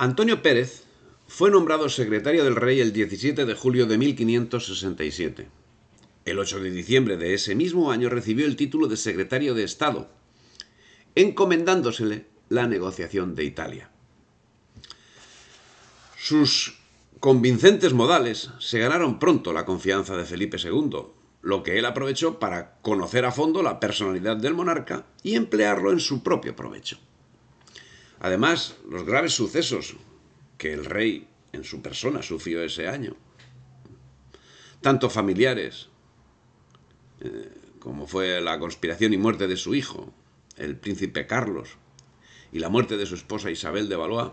Antonio Pérez fue nombrado secretario del rey el 17 de julio de 1567. El 8 de diciembre de ese mismo año recibió el título de secretario de Estado, encomendándosele la negociación de Italia. Sus convincentes modales se ganaron pronto la confianza de Felipe II, lo que él aprovechó para conocer a fondo la personalidad del monarca y emplearlo en su propio provecho. Además, los graves sucesos que el rey en su persona sufrió ese año, tanto familiares como fue la conspiración y muerte de su hijo, el príncipe Carlos, y la muerte de su esposa Isabel de Valois,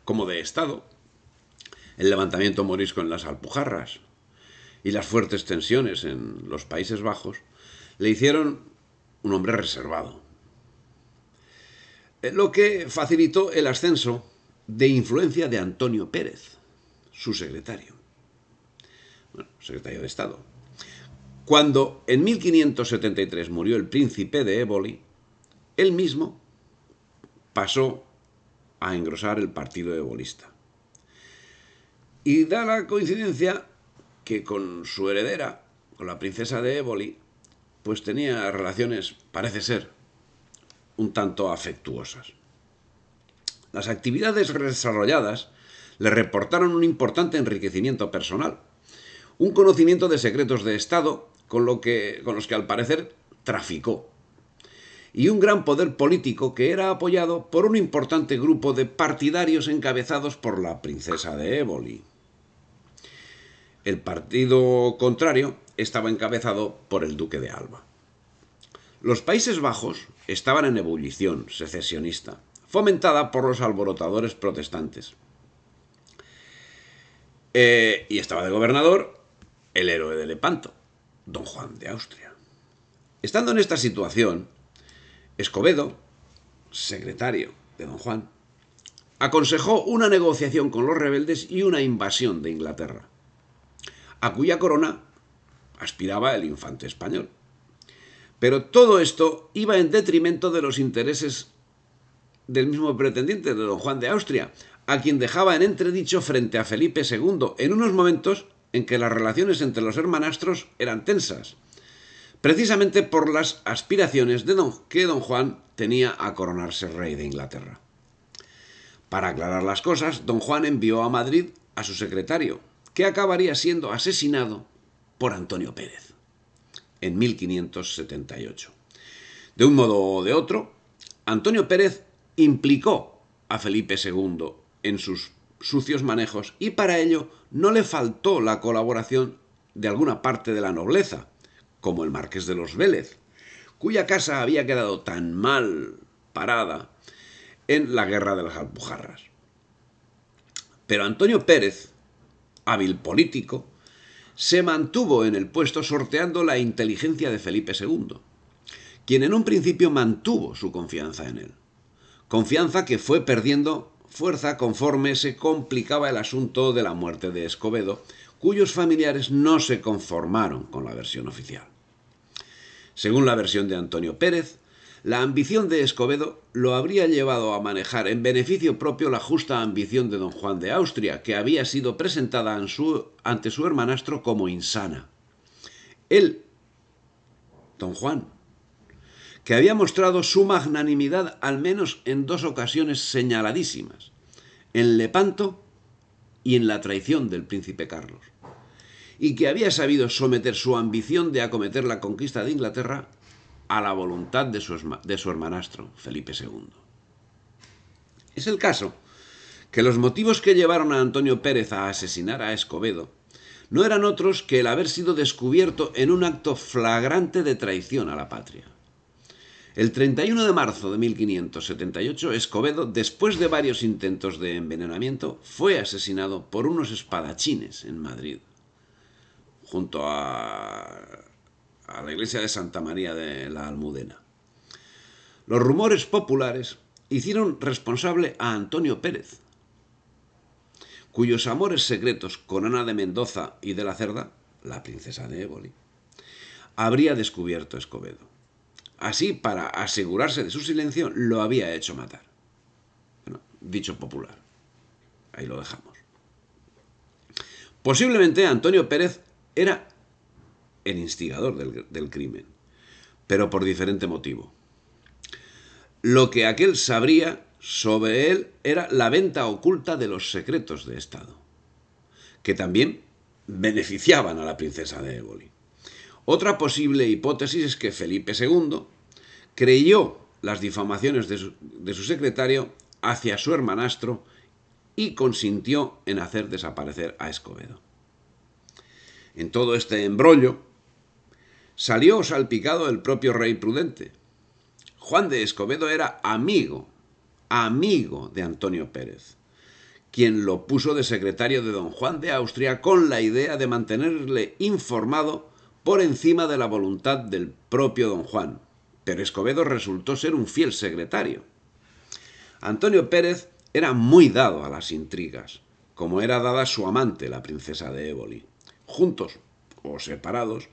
como de Estado, el levantamiento morisco en las Alpujarras y las fuertes tensiones en los Países Bajos, le hicieron un hombre reservado, lo que facilitó el ascenso de influencia de Antonio Pérez, su secretario, secretario de Estado. Cuando en 1573 murió el príncipe de Éboli, él mismo pasó a engrosar el partido ebolista. Y da la coincidencia que con su heredera, con la princesa de Éboli, pues tenía relaciones, parece ser, un tanto afectuosas. Las actividades desarrolladas le reportaron un importante enriquecimiento personal, un conocimiento de secretos de Estado con los que al parecer traficó, y un gran poder político que era apoyado por un importante grupo de partidarios encabezados por la princesa de Éboli. El partido contrario estaba encabezado por el duque de Alba. Los Países Bajos estaban en ebullición secesionista, fomentada por los alborotadores protestantes. Y estaba de gobernador el héroe de Lepanto, don Juan de Austria. Estando en esta situación, Escobedo, secretario de don Juan, aconsejó una negociación con los rebeldes y una invasión de Inglaterra, a cuya corona aspiraba el infante español. Pero todo esto iba en detrimento de los intereses del mismo pretendiente, de don Juan de Austria, a quien dejaba en entredicho frente a Felipe II en unos momentos en que las relaciones entre los hermanastros eran tensas, precisamente por las aspiraciones que don Juan tenía a coronarse rey de Inglaterra. Para aclarar las cosas, don Juan envió a Madrid a su secretario, que acabaría siendo asesinado por Antonio Pérez en 1578. De un modo o de otro, Antonio Pérez implicó a Felipe II en sus sucios manejos y para ello no le faltó la colaboración de alguna parte de la nobleza, como el marqués de los Vélez, cuya casa había quedado tan mal parada en la guerra de las Alpujarras. Pero Antonio Pérez, hábil político, se mantuvo en el puesto sorteando la inteligencia de Felipe II, quien en un principio mantuvo su confianza en él. Confianza que fue perdiendo fuerza conforme se complicaba el asunto de la muerte de Escobedo, cuyos familiares no se conformaron con la versión oficial. Según la versión de Antonio Pérez, la ambición de Escobedo lo habría llevado a manejar en beneficio propio la justa ambición de don Juan de Austria, que había sido presentada ante su hermanastro como insana. Él, don Juan, que había mostrado su magnanimidad al menos en dos ocasiones señaladísimas, en Lepanto y en la traición del príncipe Carlos, y que había sabido someter su ambición de acometer la conquista de Inglaterra a la voluntad de su hermanastro, Felipe II. Es el caso que los motivos que llevaron a Antonio Pérez a asesinar a Escobedo no eran otros que el haber sido descubierto en un acto flagrante de traición a la patria. El 31 de marzo de 1578, Escobedo, después de varios intentos de envenenamiento, fue asesinado por unos espadachines en Madrid, junto a la iglesia de Santa María de la Almudena. Los rumores populares hicieron responsable a Antonio Pérez, cuyos amores secretos con Ana de Mendoza y de la Cerda, la princesa de Éboli, habría descubierto Escobedo. Así, para asegurarse de su silencio, lo había hecho matar. Bueno, dicho popular. Ahí lo dejamos. Posiblemente Antonio Pérez era el instigador del crimen, pero por diferente motivo. Lo que aquel sabría sobre él era la venta oculta de los secretos de Estado, que también beneficiaban a la princesa de Éboli. Otra posible hipótesis es que Felipe II creyó las difamaciones de su secretario hacia su hermanastro y consintió en hacer desaparecer a Escobedo. En todo este embrollo salió salpicado el propio rey prudente. Juan de Escobedo era amigo de Antonio Pérez, quien lo puso de secretario de don Juan de Austria con la idea de mantenerle informado por encima de la voluntad del propio don Juan. Pero Escobedo resultó ser un fiel secretario. Antonio Pérez era muy dado a las intrigas, como era dada su amante, la princesa de Éboli. Juntos o separados,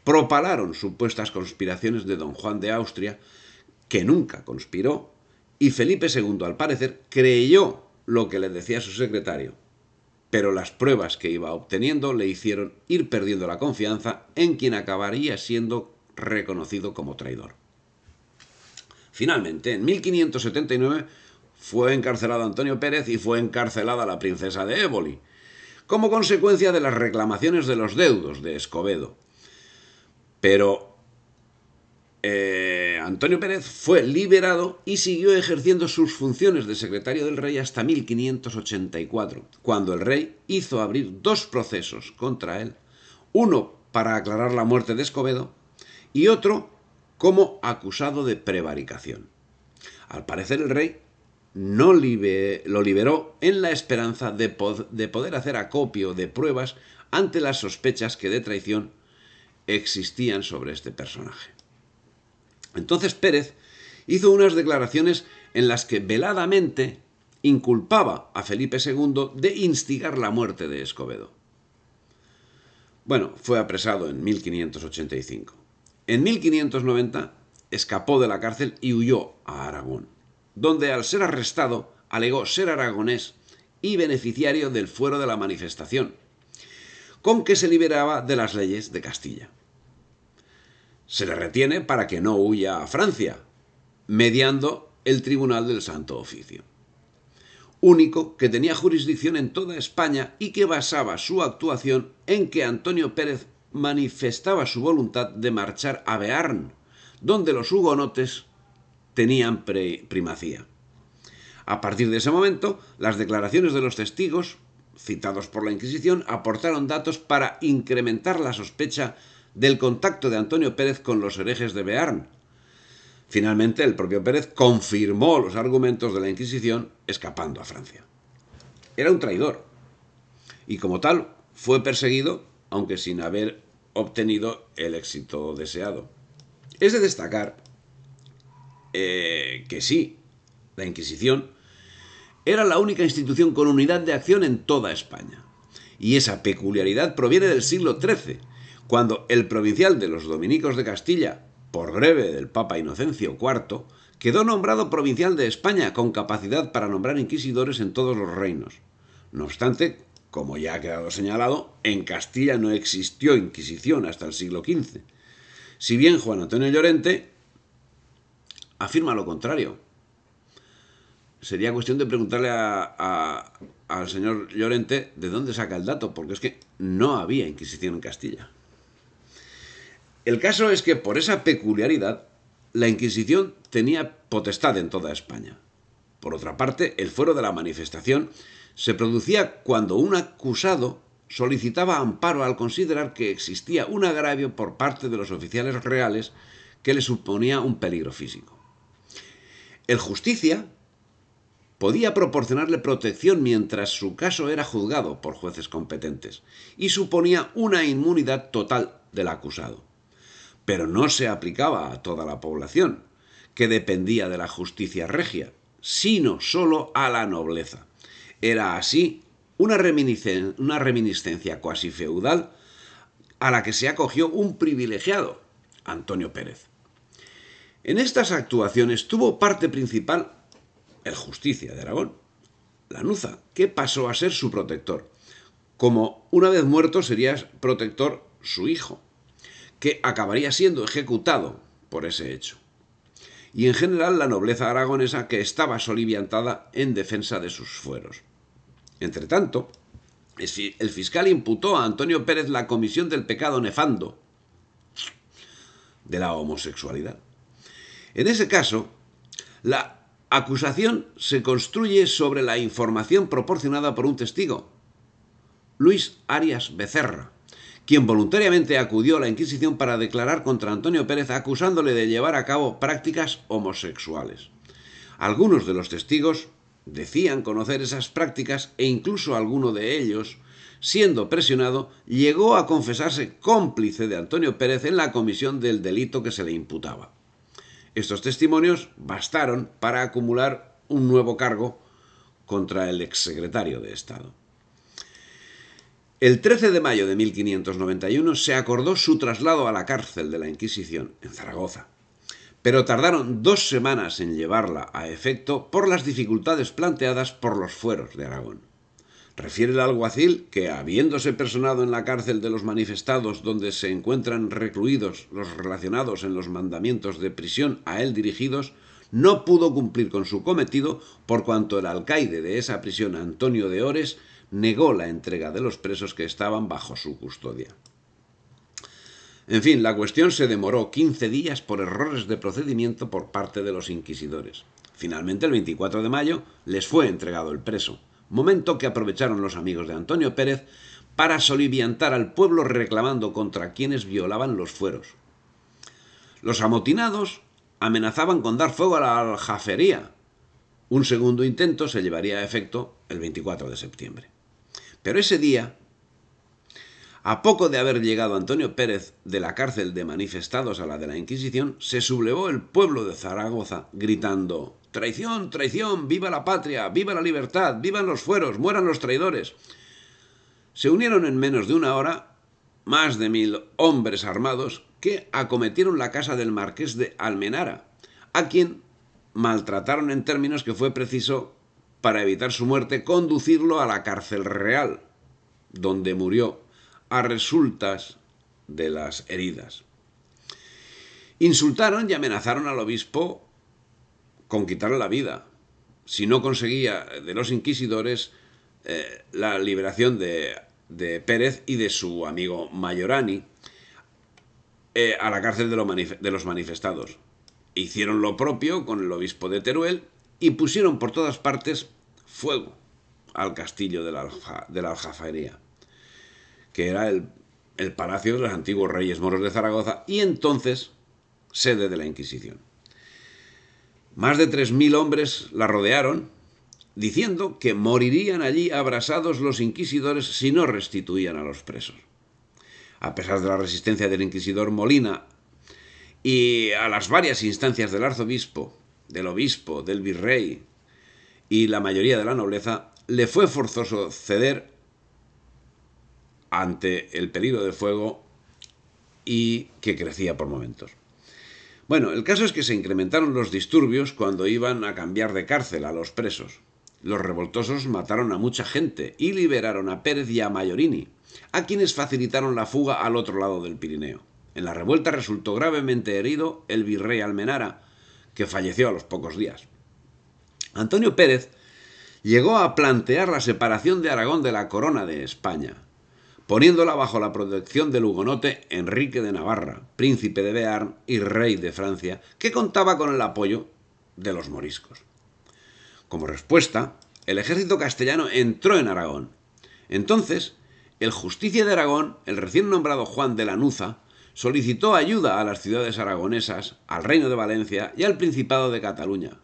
propalaron supuestas conspiraciones de don Juan de Austria, que nunca conspiró, y Felipe II, al parecer, creyó lo que le decía su secretario, pero las pruebas que iba obteniendo le hicieron ir perdiendo la confianza en quien acabaría siendo reconocido como traidor. Finalmente, en 1579, fue encarcelado Antonio Pérez y fue encarcelada la princesa de Éboli, como consecuencia de las reclamaciones de los deudos de Escobedo. Pero Antonio Pérez fue liberado y siguió ejerciendo sus funciones de secretario del rey hasta 1584, cuando el rey hizo abrir 2 procesos contra él, uno para aclarar la muerte de Escobedo y otro como acusado de prevaricación. Al parecer el rey no lo liberó en la esperanza de poder hacer acopio de pruebas ante las sospechas que de traición existían sobre este personaje. Entonces Pérez hizo unas declaraciones en las que veladamente inculpaba a Felipe II de instigar la muerte de Escobedo. Bueno, fue apresado en 1585. En 1590 escapó de la cárcel y huyó a Aragón, donde al ser arrestado alegó ser aragonés y beneficiario del fuero de la manifestación, con que se liberaba de las leyes de Castilla. Se le retiene para que no huya a Francia, mediando el Tribunal del Santo Oficio, único que tenía jurisdicción en toda España y que basaba su actuación en que Antonio Pérez manifestaba su voluntad de marchar a Bearn, donde los hugonotes tenían primacía. A partir de ese momento, las declaraciones de los testigos, citados por la Inquisición, aportaron datos para incrementar la sospecha del contacto de Antonio Pérez con los herejes de Bearn. Finalmente, el propio Pérez confirmó los argumentos de la Inquisición escapando a Francia. Era un traidor y como tal fue perseguido, aunque sin haber obtenido el éxito deseado. Es de destacar que sí, la Inquisición era la única institución con unidad de acción en toda España. Y esa peculiaridad proviene del siglo XIII, cuando el provincial de los dominicos de Castilla, por greve del Papa Inocencio IV, quedó nombrado provincial de España con capacidad para nombrar inquisidores en todos los reinos. No obstante, como ya ha quedado señalado, en Castilla no existió Inquisición hasta el siglo XV. Si bien Juan Antonio Llorente afirma lo contrario. Sería cuestión de preguntarle al señor Llorente de dónde saca el dato, porque es que no había Inquisición en Castilla. El caso es que por esa peculiaridad, la Inquisición tenía potestad en toda España. Por otra parte, el fuero de la manifestación se producía cuando un acusado solicitaba amparo al considerar que existía un agravio por parte de los oficiales reales que le suponía un peligro físico. El justicia podía proporcionarle protección mientras su caso era juzgado por jueces competentes y suponía una inmunidad total del acusado. Pero no se aplicaba a toda la población, que dependía de la justicia regia, sino solo a la nobleza. Era así una reminiscencia cuasi feudal a la que se acogió un privilegiado, Antonio Pérez. En estas actuaciones tuvo parte principal el Justicia de Aragón, Lanuza, que pasó a ser su protector. Como una vez muerto sería protector su hijo, que acabaría siendo ejecutado por ese hecho. Y en general la nobleza aragonesa, que estaba soliviantada en defensa de sus fueros. Entretanto, el fiscal imputó a Antonio Pérez la comisión del pecado nefando de la homosexualidad. En ese caso, la acusación se construye sobre la información proporcionada por un testigo, Luis Arias Becerra, quien voluntariamente acudió a la Inquisición para declarar contra Antonio Pérez acusándole de llevar a cabo prácticas homosexuales. Algunos de los testigos decían conocer esas prácticas e incluso alguno de ellos, siendo presionado, llegó a confesarse cómplice de Antonio Pérez en la comisión del delito que se le imputaba. Estos testimonios bastaron para acumular un nuevo cargo contra el exsecretario de Estado. El 13 de mayo de 1591 se acordó su traslado a la cárcel de la Inquisición, en Zaragoza, pero tardaron 2 semanas en llevarla a efecto por las dificultades planteadas por los fueros de Aragón. Refiere el alguacil que, habiéndose personado en la cárcel de los manifestados donde se encuentran recluidos los relacionados en los mandamientos de prisión a él dirigidos, no pudo cumplir con su cometido por cuanto el alcaide de esa prisión, Antonio de Ores, negó la entrega de los presos que estaban bajo su custodia. En fin, la cuestión se demoró 15 días por errores de procedimiento por parte de los inquisidores. Finalmente, el 24 de mayo, les fue entregado el preso, momento que aprovecharon los amigos de Antonio Pérez para soliviantar al pueblo reclamando contra quienes violaban los fueros. Los amotinados amenazaban con dar fuego a la aljafería. Un segundo intento se llevaría a efecto el 24 de septiembre. Pero ese día, a poco de haber llegado Antonio Pérez de la cárcel de manifestados a la de la Inquisición, se sublevó el pueblo de Zaragoza gritando: «¡Traición, traición! ¡Viva la patria! ¡Viva la libertad! ¡Vivan los fueros! ¡Mueran los traidores!». Se unieron en menos de una hora más de 1000 hombres armados que acometieron la casa del marqués de Almenara, a quien maltrataron en términos que fue preciso, para evitar su muerte, conducirlo a la cárcel real, donde murió a resultas de las heridas. Insultaron y amenazaron al obispo con quitarle la vida, si no conseguía de los inquisidores la liberación de Pérez y de su amigo Mayorani a la cárcel de los manifestados. Hicieron lo propio con el obispo de Teruel y pusieron por todas partes fuego al castillo de la Aljafería, que era el palacio de los antiguos reyes moros de Zaragoza y entonces sede de la Inquisición. Más de 3000 hombres la rodearon, diciendo que morirían allí abrasados los inquisidores si no restituían a los presos. A pesar de la resistencia del inquisidor Molina y a las varias instancias del arzobispo, del obispo, del virrey y la mayoría de la nobleza, le fue forzoso ceder ante el peligro de fuego y que crecía por momentos. Bueno, el caso es que se incrementaron los disturbios cuando iban a cambiar de cárcel a los presos. Los revoltosos mataron a mucha gente y liberaron a Pérez y a Mayorini, a quienes facilitaron la fuga al otro lado del Pirineo. En la revuelta resultó gravemente herido el virrey Almenara, que falleció a los pocos días. Antonio Pérez llegó a plantear la separación de Aragón de la corona de España, poniéndola bajo la protección del hugonote Enrique de Navarra, príncipe de Bearn y rey de Francia, que contaba con el apoyo de los moriscos. Como respuesta, el ejército castellano entró en Aragón. Entonces, el justicia de Aragón, el recién nombrado Juan de Lanuza, solicitó ayuda a las ciudades aragonesas, al reino de Valencia y al Principado de Cataluña,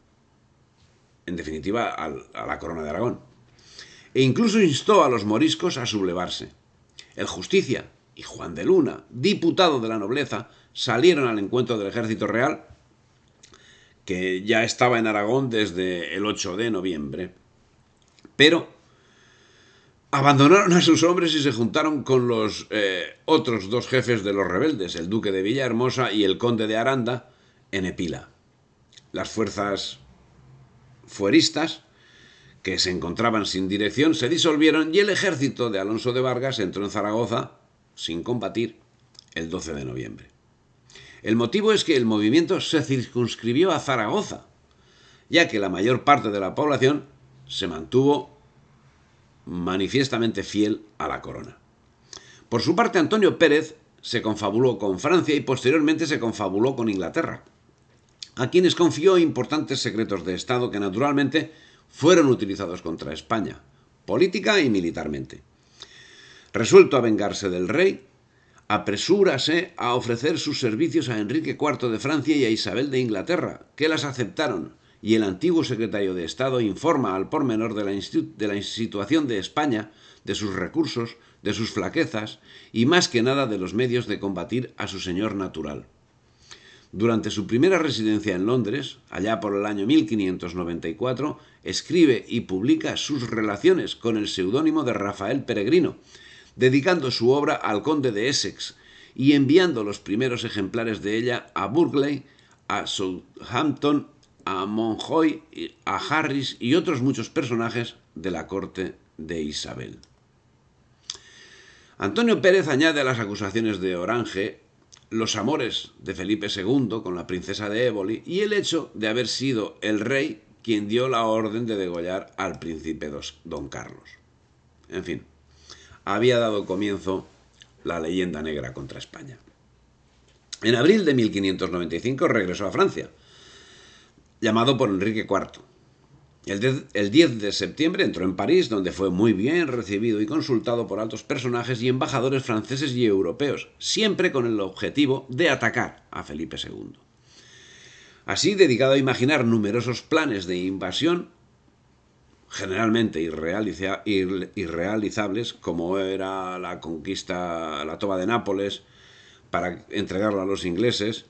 en definitiva a la corona de Aragón, e incluso instó a los moriscos a sublevarse. El Justicia y Juan de Luna, diputado de la nobleza, salieron al encuentro del ejército real, que ya estaba en Aragón desde el 8 de noviembre, pero abandonaron a sus hombres y se juntaron con los otros 2 jefes de los rebeldes, el duque de Villahermosa y el conde de Aranda, en Epila. Las fuerzas fueristas, que se encontraban sin dirección, se disolvieron y el ejército de Alonso de Vargas entró en Zaragoza sin combatir el 12 de noviembre. El motivo es que el movimiento se circunscribió a Zaragoza, ya que la mayor parte de la población se mantuvo manifiestamente fiel a la corona. Por su parte, Antonio Pérez se confabuló con Francia y posteriormente se confabuló con Inglaterra, a quienes confió importantes secretos de Estado que naturalmente fueron utilizados contra España, política y militarmente. Resuelto a vengarse del rey, apresúrase a ofrecer sus servicios a Enrique IV de Francia y a Isabel de Inglaterra, que las aceptaron, y el antiguo secretario de Estado informa al pormenor de la situación de España, de sus recursos, de sus flaquezas y más que nada de los medios de combatir a su señor natural. Durante su primera residencia en Londres, allá por el año 1594, escribe y publica sus relaciones con el seudónimo de Rafael Peregrino, dedicando su obra al conde de Essex y enviando los primeros ejemplares de ella a Burghley, a Southampton, a Monjoy, a Harris y otros muchos personajes de la corte de Isabel. Antonio Pérez añade a las acusaciones de Orange los amores de Felipe II con la princesa de Éboli y el hecho de haber sido el rey quien dio la orden de degollar al príncipe don Carlos. En fin, había dado comienzo la leyenda negra contra España. En abril de 1595 regresó a Francia, llamado por Enrique IV. El 10 de septiembre entró en París, donde fue muy bien recibido y consultado por altos personajes y embajadores franceses y europeos, siempre con el objetivo de atacar a Felipe II. Así, dedicado a imaginar numerosos planes de invasión, generalmente irrealizables, como era la conquista, la toma de Nápoles, para entregarla a los ingleses,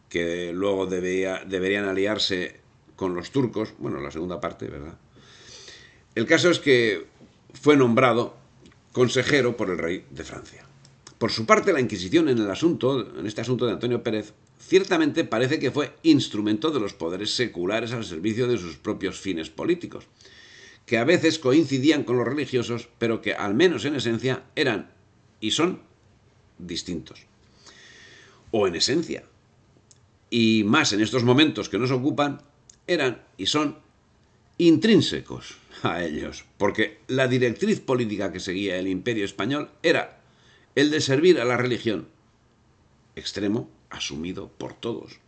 que luego deberían aliarse con los turcos, bueno, la segunda parte, ¿verdad? El caso es que fue nombrado consejero por el rey de Francia. Por su parte, la Inquisición en este asunto de Antonio Pérez, ciertamente parece que fue instrumento de los poderes seculares al servicio de sus propios fines políticos, que a veces coincidían con los religiosos, pero que, al menos en esencia, eran y son distintos. O en esencia, y más en estos momentos que nos ocupan, eran y son intrínsecos a ellos, porque la directriz política que seguía el Imperio español era el de servir a la religión, extremo asumido por todos.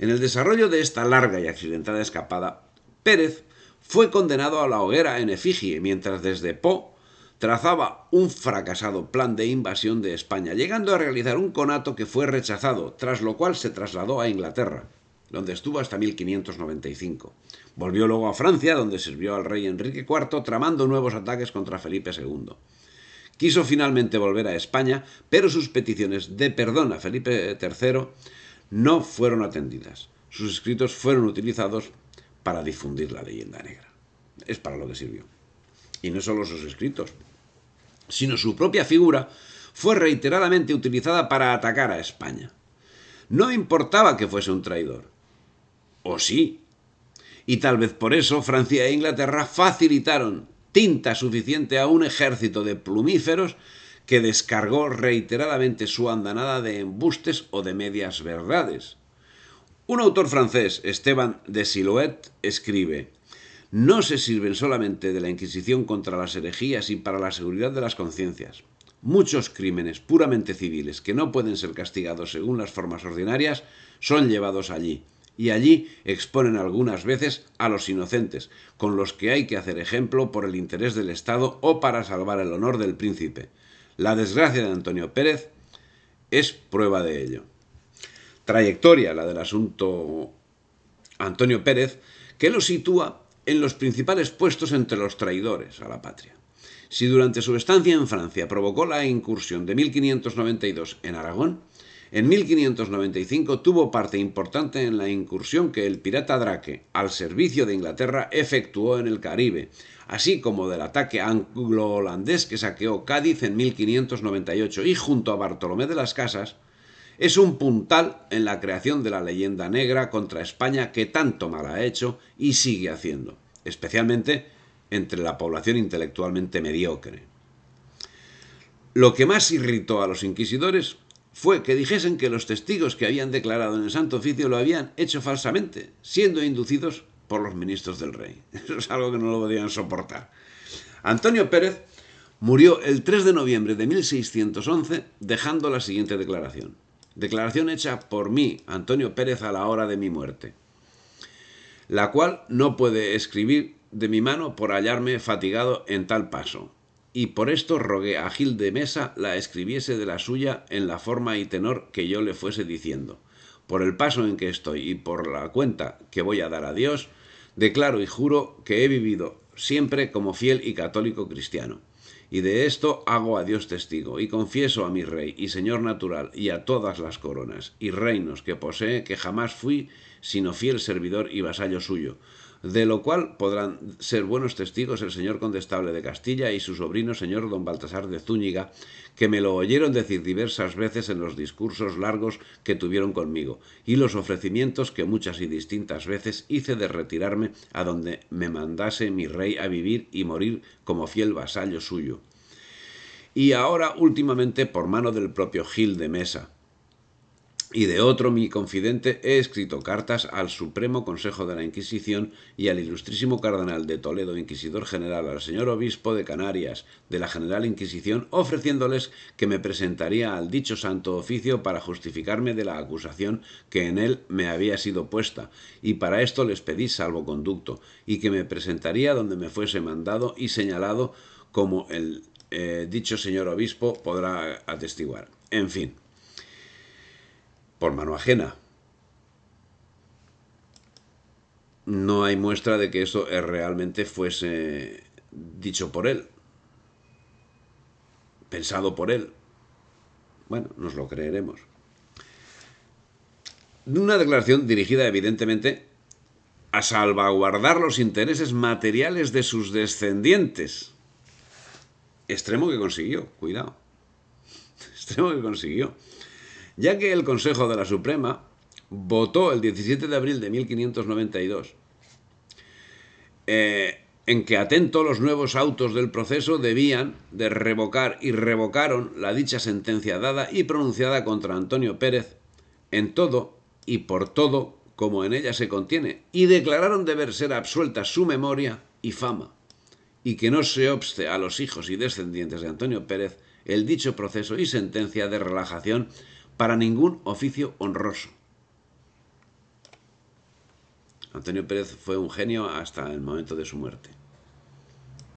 En el desarrollo de esta larga y accidentada escapada, Pérez fue condenado a la hoguera en efigie, mientras desde Pau trazaba un fracasado plan de invasión de España, llegando a realizar un conato que fue rechazado, tras lo cual se trasladó a Inglaterra, donde estuvo hasta 1595. Volvió luego a Francia, donde sirvió al rey Enrique IV, tramando nuevos ataques contra Felipe II. Quiso finalmente volver a España, pero sus peticiones de perdón a Felipe III no fueron atendidas. Sus escritos fueron utilizados para difundir la leyenda negra. Es para lo que sirvió. Y no solo sus escritos, sino su propia figura fue reiteradamente utilizada para atacar a España. No importaba que fuese un traidor. ¿O sí? Y tal vez por eso Francia e Inglaterra facilitaron tinta suficiente a un ejército de plumíferos que descargó reiteradamente su andanada de embustes o de medias verdades. Un autor francés, Esteban de Silouet, escribe: no se sirven solamente de la Inquisición contra las herejías y para la seguridad de las conciencias. Muchos crímenes puramente civiles que no pueden ser castigados según las formas ordinarias son llevados allí, y allí exponen algunas veces a los inocentes, con los que hay que hacer ejemplo por el interés del Estado o para salvar el honor del príncipe. La desgracia de Antonio Pérez es prueba de ello. Trayectoria, la del asunto Antonio Pérez, que lo sitúa en los principales puestos entre los traidores a la patria. Si durante su estancia en Francia provocó la incursión de 1592 en Aragón, en 1595 tuvo parte importante en la incursión que el pirata Drake, al servicio de Inglaterra, efectuó en el Caribe, así como del ataque anglo-holandés que saqueó Cádiz en 1598 y, junto a Bartolomé de las Casas, es un puntal en la creación de la leyenda negra contra España que tanto mal ha hecho y sigue haciendo. especialmente entre la población intelectualmente mediocre. Lo que más irritó a los inquisidores fue que dijesen que los testigos que habían declarado en el Santo Oficio lo habían hecho falsamente, siendo inducidos por los ministros del rey. Eso es algo que no lo podían soportar. Antonio Pérez murió el 3 de noviembre de 1611 dejando la siguiente declaración. Declaración hecha por mí, Antonio Pérez, a la hora de mi muerte, la cual no puede escribir de mi mano por hallarme fatigado en tal paso. Y por esto rogué a Gil de Mesa la escribiese de la suya en la forma y tenor que yo le fuese diciendo. Por el paso en que estoy y por la cuenta que voy a dar a Dios, declaro y juro que he vivido siempre como fiel y católico cristiano. Y de esto hago a Dios testigo, y confieso a mi rey y señor natural, y a todas las coronas y reinos que posee, que jamás fui sino fiel servidor y vasallo suyo, de lo cual podrán ser buenos testigos el señor condestable de Castilla y su sobrino señor don Baltasar de Zúñiga, que me lo oyeron decir diversas veces en los discursos largos que tuvieron conmigo, y los ofrecimientos que muchas y distintas veces hice de retirarme a donde me mandase mi rey a vivir y morir como fiel vasallo suyo. Y ahora últimamente por mano del propio Gil de Mesa y de otro mi confidente he escrito cartas al Supremo Consejo de la Inquisición y al ilustrísimo cardenal de Toledo, inquisidor general, al señor obispo de Canarias, de la General Inquisición, ofreciéndoles que me presentaría al dicho santo oficio para justificarme de la acusación que en él me había sido puesta, y para esto les pedí salvoconducto, y que me presentaría donde me fuese mandado y señalado, como el dicho señor obispo podrá atestiguar. En fin, por mano ajena. No hay muestra de que eso realmente fuese dicho por él, pensado por él. Bueno, nos lo creeremos. Una declaración dirigida evidentemente a salvaguardar los intereses materiales de sus descendientes. Extremo que consiguió, cuidado. Extremo que consiguió. Ya que el Consejo de la Suprema votó el 17 de abril de 1592 en que atento los nuevos autos del proceso debían de revocar y revocaron la dicha sentencia dada y pronunciada contra Antonio Pérez en todo y por todo como en ella se contiene, y declararon deber ser absuelta su memoria y fama, y que no se obste a los hijos y descendientes de Antonio Pérez el dicho proceso y sentencia de relajación para ningún oficio honroso. Antonio Pérez fue un genio hasta el momento de su muerte.